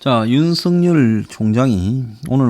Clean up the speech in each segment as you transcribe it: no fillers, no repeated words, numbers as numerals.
자, 윤석열 총장이 오늘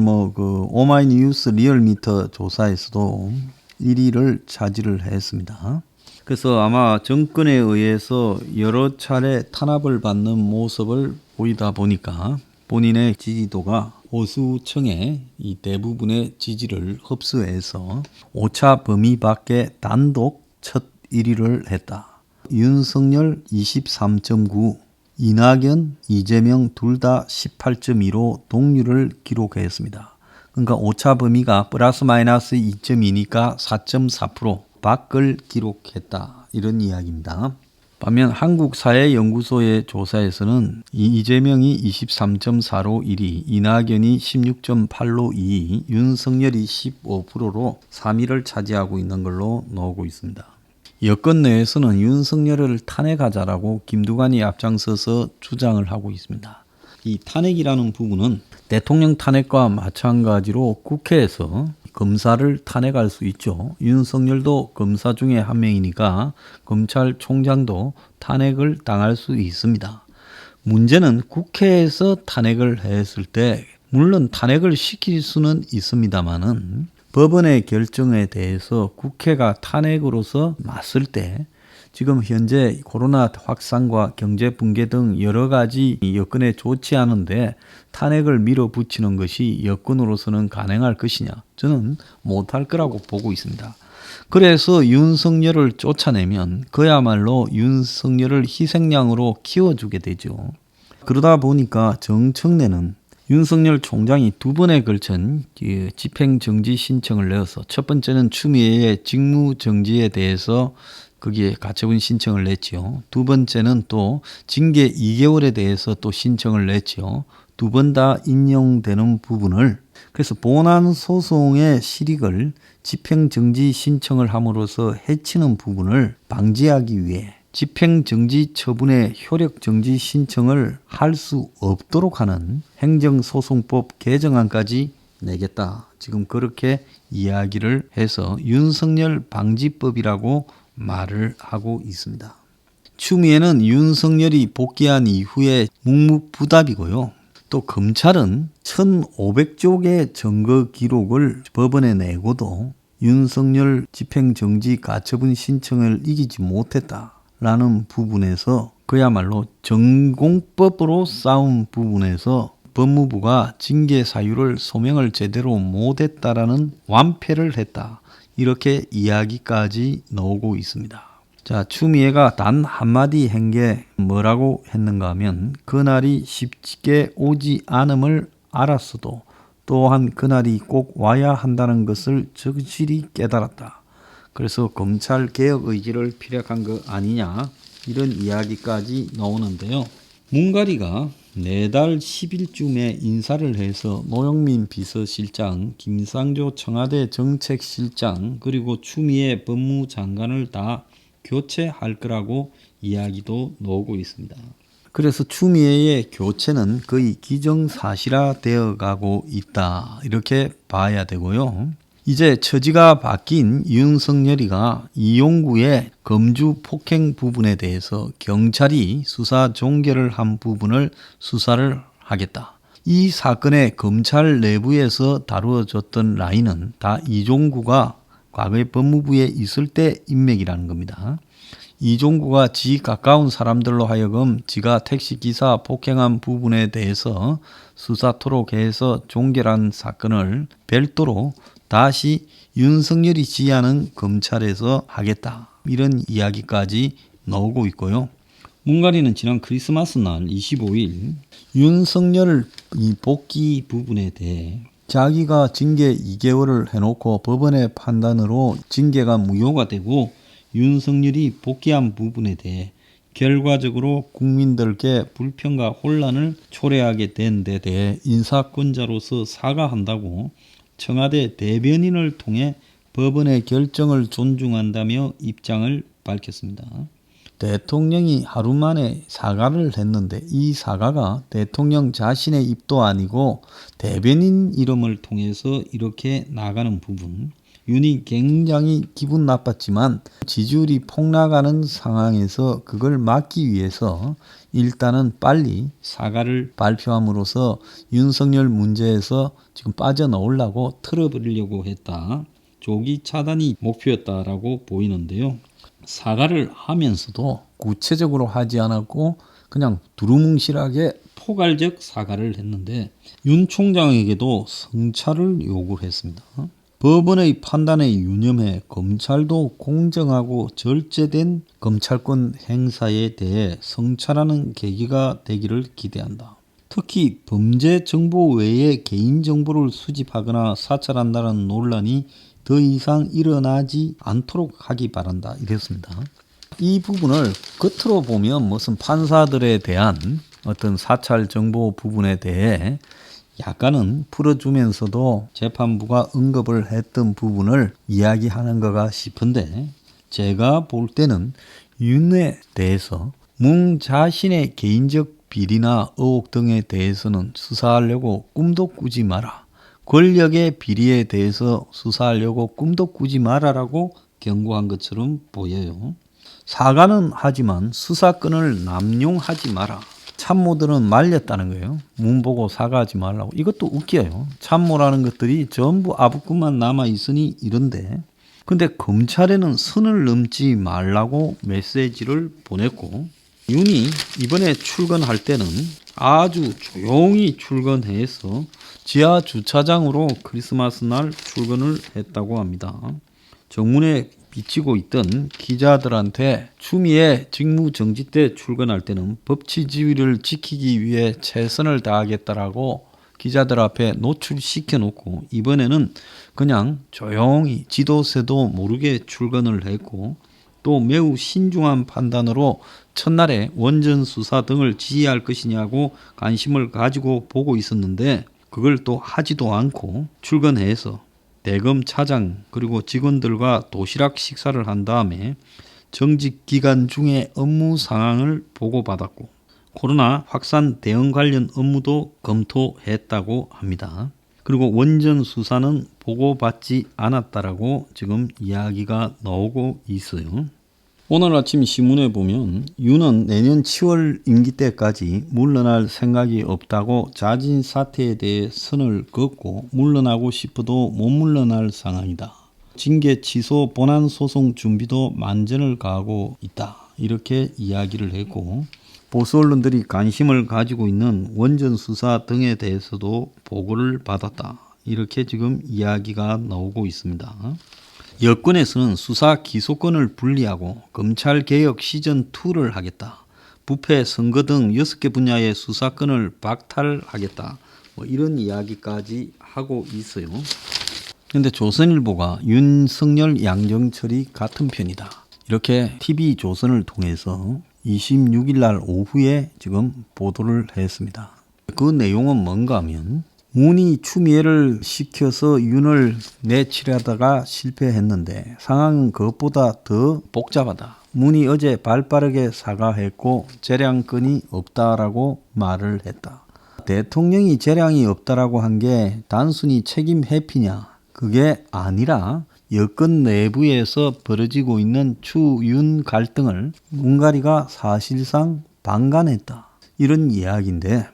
오마이뉴스 리얼미터 조사에서도 1위를 차지를 했습니다. 그래서 아마 정권에 의해서 여러 차례 탄압을 받는 모습을 보이다 보니까 본인의 지지도가 보수층의 이 대부분의 지지를 흡수해서 오차 범위 밖에 단독 첫 1위를 했다. 윤석열 23.9, 이낙연, 이재명 둘 다 18.2로 동률을 기록했습니다. 그러니까 오차 범위가 플러스 마이너스 2.2니까 4.4% 밖을 기록했다. 이런 이야기입니다. 반면 한국사회연구소의 조사에서는 이재명이 23.4로 1위, 이낙연이 16.8로 2위, 윤석열이 15%로 3위를 차지하고 있는 걸로 나오고 있습니다. 여권 내에서는 윤석열을 탄핵하자라고 김두관이 앞장서서 주장을 하고 있습니다. 이 탄핵이라는 부분은 대통령 탄핵과 마찬가지로 국회에서 검사를 탄핵할 수 있죠. 윤석열도 검사 중에 한 명이니까 검찰총장도 탄핵을 당할 수 있습니다. 문제는 국회에서 탄핵을 했을 때 물론 탄핵을 시킬 수는 있습니다만은 법원의 결정에 대해서 국회가 탄핵으로서 맞설 때 지금 현재 코로나 확산과 경제 붕괴 등 여러 가지 여건에 좋지 않은데 탄핵을 밀어붙이는 것이 여건으로서는 가능할 것이냐? 저는 못할 거라고 보고 있습니다. 그래서 윤석열을 쫓아내면 그야말로 윤석열을 희생양으로 키워주게 되죠. 그러다 보니까 정청래는 윤석열 총장이 두 번에 걸친 집행정지 신청을 내어서 첫 번째는 추미애의 직무정지에 대해서 거기에 가처분 신청을 냈지요. 두 번째는 또 징계 2개월에 대해서 또 신청을 냈지요. 두 번 다 인용되는 부분을 그래서 본안 소송의 실익을 집행정지 신청을 함으로써 해치는 부분을 방지하기 위해 집행정지 처분의 효력정지 신청을 할 수 없도록 하는 행정소송법 개정안까지 내겠다. 지금 그렇게 이야기를 해서 윤석열 방지법이라고 말을 하고 있습니다. 추미애는 윤석열이 복귀한 이후에 묵묵부답이고요. 또 검찰은 1,500쪽의 증거 기록을 법원에 내고도 윤석열 집행정지 가처분 신청을 이기지 못했다. 라는 부분에서 그야말로 전공법으로 싸운 부분에서 법무부가 징계 사유를 소명을 제대로 못했다라는 완패를 했다. 이렇게 이야기까지 나오고 있습니다. 자, 추미애가 단 한마디 한 게 뭐라고 했는가 하면 그날이 쉽게 오지 않음을 알았어도 또한 그날이 꼭 와야 한다는 것을 적실히 깨달았다. 그래서 검찰 개혁 의지를 피력한 거 아니냐 이런 이야기까지 나오는데요. 문가리가 내달 10일쯤에 인사를 해서 노영민 비서실장, 김상조 청와대 정책실장 그리고 추미애 법무장관을 다 교체할 거라고 이야기도 나오고 있습니다. 그래서 추미애의 교체는 거의 기정사실화 되어 가고 있다 이렇게 봐야 되고요. 이제 처지가 바뀐 윤석열이가 이용구의 검주 폭행 부분에 대해서 경찰이 수사 종결을 한 부분을 수사를 하겠다. 이 사건의 검찰 내부에서 다루어졌던 라인은 다 이종구가 과거에 법무부에 있을 때 인맥이라는 겁니다. 이종구가 지 가까운 사람들로 하여금 지가 택시기사 폭행한 부분에 대해서 수사토록 해서 종결한 사건을 별도로 다시 윤석열이 지휘하는 검찰에서 하겠다. 이런 이야기까지 나오고 있고요. 문가리는 지난 크리스마스 날 25일 윤석열 이 복귀 부분에 대해 자기가 징계 2개월을 해놓고 법원의 판단으로 징계가 무효가 되고 윤석열이 복귀한 부분에 대해 결과적으로 국민들께 불평과 혼란을 초래하게 된 데 대해 인사권자로서 사과한다고 청와대 대변인을 통해 법원의 결정을 존중한다며 입장을 밝혔습니다. 대통령이 하루 만에 사과를 했는데 이 사과가 대통령 자신의 입도 아니고 대변인 이름을 통해서 이렇게 나가는 부분 윤이 굉장히 기분 나빴지만 지지율이 폭락하는 상황에서 그걸 막기 위해서 일단은 빨리 사과를 발표함으로써 윤석열 문제에서 지금 빠져나오려고 틀어버리려고 했다. 조기 차단이 목표였다라고 보이는데요. 사과를 하면서도 구체적으로 하지 않았고 그냥 두루뭉실하게 포괄적 사과를 했는데 윤 총장에게도 성찰을 요구를 했습니다. 법원의 판단에 유념해 검찰도 공정하고 절제된 검찰권 행사에 대해 성찰하는 계기가 되기를 기대한다. 특히 범죄 정보 외에 개인정보를 수집하거나 사찰한다는 논란이 더 이상 일어나지 않도록 하기 바란다. 이랬습니다. 이 부분을 겉으로 보면 무슨 판사들에 대한 어떤 사찰 정보 부분에 대해 약간은 풀어주면서도 재판부가 언급을 했던 부분을 이야기하는 거가 싶은데 제가 볼 때는 윤에 대해서 문 자신의 개인적 비리나 의혹 등에 대해서는 수사하려고 꿈도 꾸지 마라. 권력의 비리에 대해서 수사하려고 꿈도 꾸지 마라라고 경고한 것처럼 보여요. 사과는 하지만 수사권을 남용하지 마라. 참모들은 말렸다는 거예요. 문 보고 사과하지 말라고. 이것도 웃겨요. 참모라는 것들이 전부 아부꾼만 남아있으니 이런데 근데 검찰에는 선을 넘지 말라고 메시지를 보냈고 윤이 이번에 출근할 때는 아주 조용히 출근해서 지하 주차장으로 크리스마스 날 출근을 했다고 합니다. 정문에 비치고 있던 기자들한테 추미애 직무정지 때 출근할 때는 법치 지위를 지키기 위해 최선을 다하겠다라고 기자들 앞에 노출시켜 놓고 이번에는 그냥 조용히 지도새도 모르게 출근을 했고 또 매우 신중한 판단으로 첫날에 원전 수사 등을 지휘할 것이냐고 관심을 가지고 보고 있었는데 그걸 또 하지도 않고 출근해서 대검 차장 그리고 직원들과 도시락 식사를 한 다음에 정직 기간 중에 업무 상황을 보고받았고 코로나 확산 대응 관련 업무도 검토했다고 합니다. 그리고 원전 수사는 보고받지 않았다라고 지금 이야기가 나오고 있어요. 오늘 아침 신문에 보면 윤은 내년 7월 임기 때까지 물러날 생각이 없다고 자진 사퇴에 대해 선을 긋고 물러나고 싶어도 못 물러날 상황이다. 징계 취소 본안 소송 준비도 만전을 가하고 있다. 이렇게 이야기를 했고 보수 언론들이 관심을 가지고 있는 원전 수사 등에 대해서도 보고를 받았다. 이렇게 지금 이야기가 나오고 있습니다. 여권에서는 수사 기소권을 분리하고 검찰개혁 시즌2를 하겠다. 부패, 선거 등 6개 분야의 수사권을 박탈하겠다. 이런 이야기까지 하고 있어요. 그런데 조선일보가 윤석열, 양정철이 같은 편이다. 이렇게 TV조선을 통해서 26일 날 오후에 지금 보도를 했습니다. 그 내용은 뭔가 하면 문이 추미애를 시켜서 윤을 내치려다가 실패했는데 상황은 그것보다 더 복잡하다. 문이 어제 발빠르게 사과했고 재량권이 없다라고 말을 했다. 대통령이 재량이 없다라고 한 게 단순히 책임 회피냐? 그게 아니라 여권 내부에서 벌어지고 있는 추윤 갈등을 문가리가 사실상 방관했다. 이런 이야기인데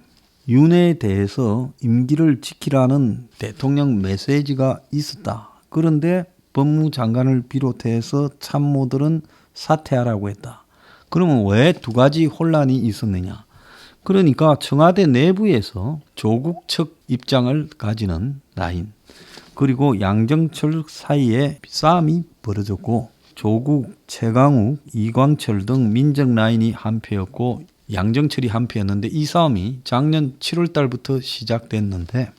윤에 대해서 임기를 지키라는 대통령 메시지가 있었다. 그런데 법무장관을 비롯해서 참모들은 사퇴하라고 했다. 그러면 왜 두 가지 혼란이 있었느냐? 그러니까 청와대 내부에서 조국 측 입장을 가지는 라인 그리고 양정철 사이에 싸움이 벌어졌고 조국, 최강욱, 이광철 등 민정 라인이 한패였고 양정철이 한패였는데 이 싸움이 작년 7월 달부터 시작됐는데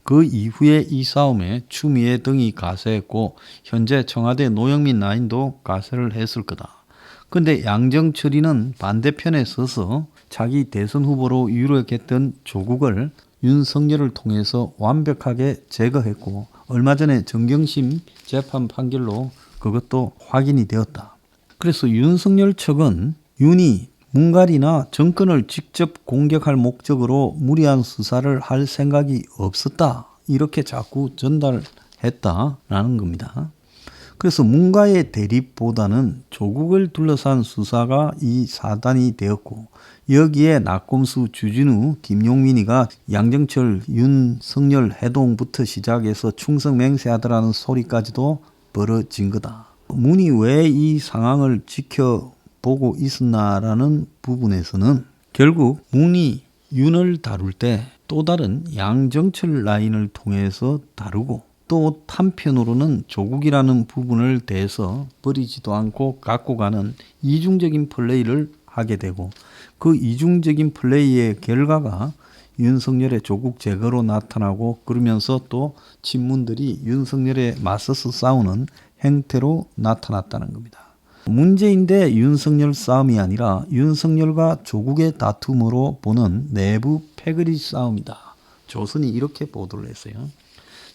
그 이후에 이 싸움에 추미애 등이 가세했고 현재 청와대 노영민 라인도 가세를 했을 거다. 근데 양정철이는 반대편에 서서 자기 대선 후보로 유력했던 조국을 윤석열을 통해서 완벽하게 제거했고 얼마 전에 정경심 재판 판결로 그것도 확인이 되었다. 그래서 윤석열 측은 윤이 문갈이나 정권을 직접 공격할 목적으로 무리한 수사를 할 생각이 없었다. 이렇게 자꾸 전달해 했다라는 겁니다. 그래서 문과의 대립보다는 조국을 둘러싼 수사가 이 사단이 되었고, 여기에 낙곰수, 주진우, 김용민이가 양정철, 윤석열 해동부터 시작해서 충성 맹세하더라는 소리까지도 벌어진 거다. 문이 왜 이 상황을 지켜보고 있었나라는 부분에서는 결국 문이 윤을 다룰 때 또 다른 양정철 라인을 통해서 다루고, 또 한편으로는 조국이라는 부분을 대해서 버리지도 않고 갖고 가는 이중적인 플레이를 하게 되고, 그 이중적인 플레이의 결과가 윤석열의 조국 제거로 나타나고, 그러면서 또 친문들이 윤석열에 맞서서 싸우는 행태로 나타났다는 겁니다. 문재인 대 윤석열 싸움이 아니라 윤석열과 조국의 다툼으로 보는 내부 패거리 싸움이다. 조선이 이렇게 보도를 했어요.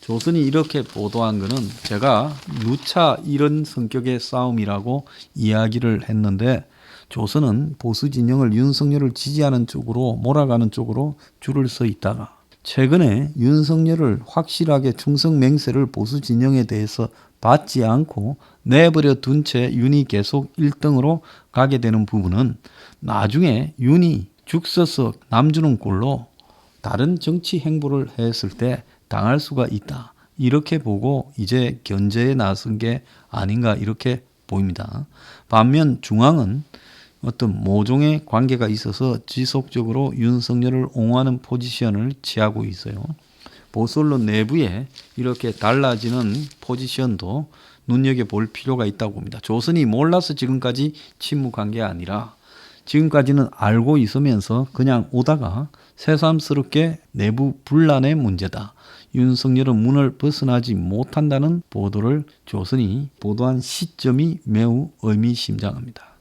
조선이 이렇게 보도한 거는 제가 누차 이런 성격의 싸움이라고 이야기를 했는데, 조선은 보수 진영을 윤석열을 지지하는 쪽으로 몰아가는 쪽으로 줄을 서 있다가 최근에 윤석열을 확실하게 충성 맹세를 보수 진영에 대해서 받지 않고 내버려 둔 채 윤이 계속 1등으로 가게 되는 부분은 나중에 윤이 죽 서서 남주는 꼴로 다른 정치 행보를 했을 때 당할 수가 있다. 이렇게 보고 이제 견제에 나선 게 아닌가 이렇게 보입니다. 반면 중앙은 어떤 모종의 관계가 있어서 지속적으로 윤석열을 옹호하는 포지션을 취하고 있어요. 보수 언론 내부에 이렇게 달라지는 포지션도 눈여겨볼 필요가 있다고 봅니다. 조선이 몰라서 지금까지 침묵한 게 아니라 지금까지는 알고 있으면서 그냥 오다가 새삼스럽게 내부 분란의 문제다. 윤석열은 문을 벗어나지 못한다는 보도를 조선이 보도한 시점이 매우 의미심장합니다.